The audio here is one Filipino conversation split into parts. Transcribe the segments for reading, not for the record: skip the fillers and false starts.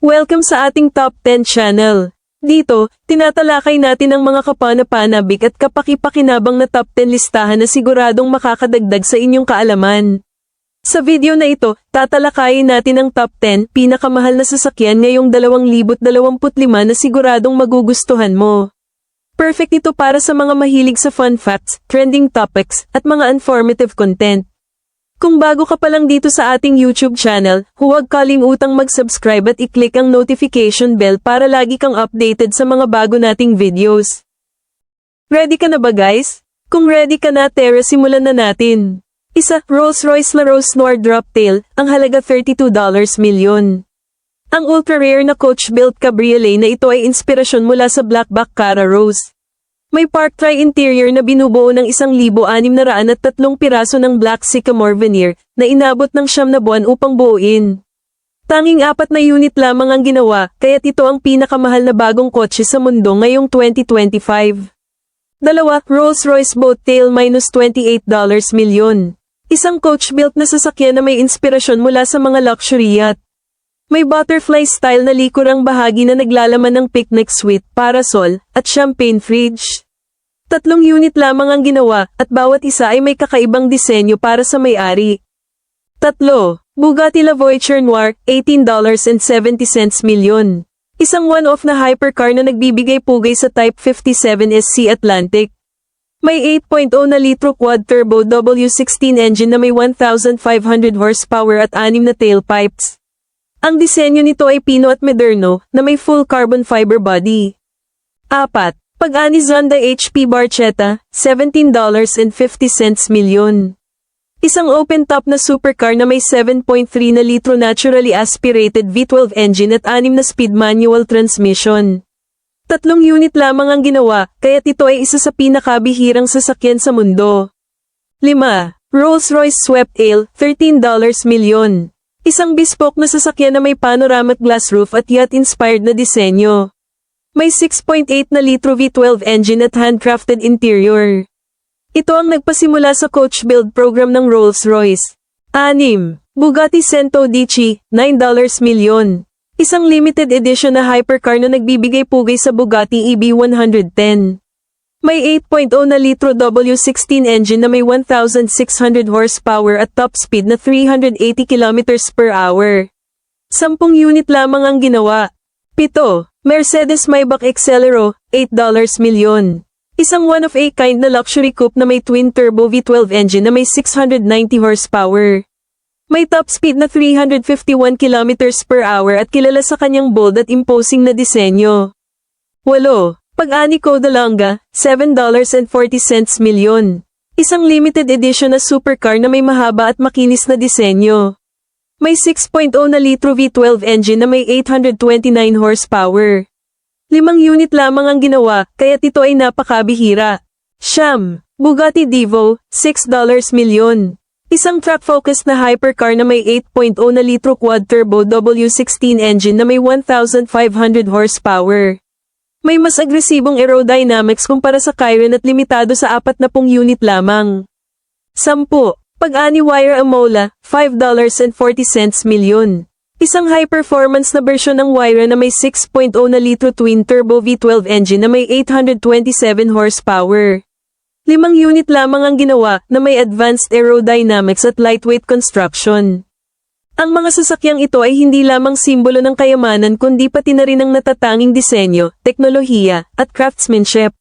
Welcome sa ating Top 10 channel. Dito, tinatalakay natin ang mga kapanapanabik at kapaki-pakinabang na top 10 listahan na siguradong makakadagdag sa inyong kaalaman. Sa video na ito, tatalakayin natin ang top 10 pinakamahal na sasakyan ngayong 2025 na siguradong magugustuhan mo. Perfect ito para sa mga mahilig sa fun facts, trending topics, at mga informative content. Kung bago ka pa lang dito sa ating YouTube channel, huwag kalimutang mag-subscribe at i-click ang notification bell para lagi kang updated sa mga bago nating videos. Ready ka na ba guys? Kung ready ka na, tara simulan na natin. Isa, Rolls-Royce LaRose Noir Droptail, ang halaga $32 million. Ang ultra-rare na coach-built cabriolet na ito ay inspirasyon mula sa Blackback Cara Rose. May Park Tri-interior na binubuo ng 1,603 piraso ng Black Sycamore veneer na inabot ng 9 na buwan upang buuin. Tanging 4 na unit lamang ang ginawa, kaya't ito ang pinakamahal na bagong kotse sa mundo ngayong 2025. Dalawa, Rolls-Royce Boattail -$28 million. Isang coach-built na sasakyan na may inspirasyon mula sa mga luxury yacht. May butterfly-style na likurang bahagi na naglalaman ng picnic suite, parasol, at champagne fridge. 3 unit lamang ang ginawa, at bawat isa ay may kakaibang disenyo para sa may-ari. 3. Bugatti La Voiture Noir, $18.70 million. Isang one-off na hypercar na nagbibigay pugay sa Type 57 SC Atlantic. May 8.0 na litro quad-turbo W16 engine na may 1,500 horsepower at 6 na tailpipes. Ang disenyo nito ay pino at moderno, na may full carbon fiber body. 4. Pagani Zonda HP Barchetta, $17.50 million. Isang open-top na supercar na may 7.3 na litro naturally aspirated V12 engine at 6 na speed manual transmission. 3 unit lamang ang ginawa, kaya't ito ay isa sa pinakabihirang sasakyan sa mundo. 5. Rolls-Royce Sweptail, $13 million. Isang bespoke na sasakyan na may panoramic glass roof at yacht-inspired na disenyo. May 6.8 na litro V12 engine at handcrafted interior. Ito ang nagpasimula sa coach build program ng Rolls-Royce. 6. Bugatti Cento Dici, $9 million. Isang limited edition na hypercar na nagbibigay pugay sa Bugatti EB110. May 8.0 na litro W16 engine na may 1,600 horsepower at top speed na 380 km/h. 10 unit lamang ang ginawa. 7. Mercedes-Maybach Exelero, $8 million. Isang one-of-a-kind na luxury coupe na may twin-turbo V12 engine na may 690 horsepower. May top speed na 351 km/h at kilala sa kanyang bold at imposing na disenyo. 8. Pag-ani Codalonga, $7.40 million. Isang limited edition na supercar na may mahaba at makinis na disenyo. May 6.0 na litro V12 engine na may 829 horsepower. 5 unit lamang ang ginawa, kaya't ito ay napakabihira. 9. Bugatti Divo, $6 million. Isang track-focused na hypercar na may 8.0 na litro quad-turbo W16 engine na may 1,500 horsepower. May mas agresibong aerodynamics kumpara sa Chiron at limitado sa 40 unit lamang. 10. Pag-ani Wire Amola, $5.40 million. Isang high-performance na bersyon ng Wire na may 6.0 na litro twin-turbo V12 engine na may 827 horsepower. 5 unit lamang ang ginawa, na may advanced aerodynamics at lightweight construction. Ang mga sasakyang ito ay hindi lamang simbolo ng kayamanan kundi pati na rin ang natatanging disenyo, teknolohiya, at craftsmanship.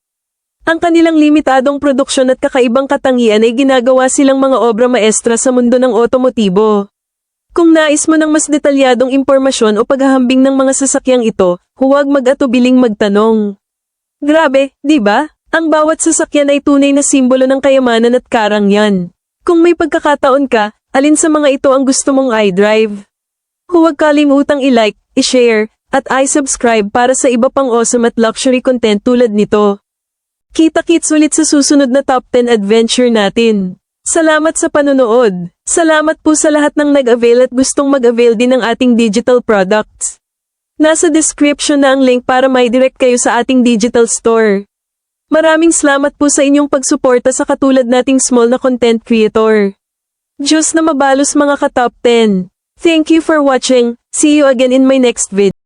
Ang kanilang limitadong produksyon at kakaibang katangian ay ginagawa silang mga obra maestra sa mundo ng otomotibo. Kung nais mo ng mas detalyadong impormasyon o paghahambing ng mga sasakyang ito, huwag mag-atubiling magtanong. Grabe, di ba? Ang bawat sasakyan ay tunay na simbolo ng kayamanan at karangyaan. Kung may pagkakataon ka, alin sa mga ito ang gusto mong i-drive? Huwag kalimutang i-like, i-share, at i-subscribe para sa iba pang awesome at luxury content tulad nito. Kita-kits ulit sa susunod na top 10 adventure natin. Salamat sa panonood. Salamat po sa lahat ng nag-avail at gustong mag-avail din ng ating digital products. Nasa description na ang link para mai-direct kayo sa ating digital store. Maraming salamat po sa inyong pagsuporta sa katulad nating small na content creator. Diyos na mabalos mga ka-top 10. Thank you for watching. See you again in my next video.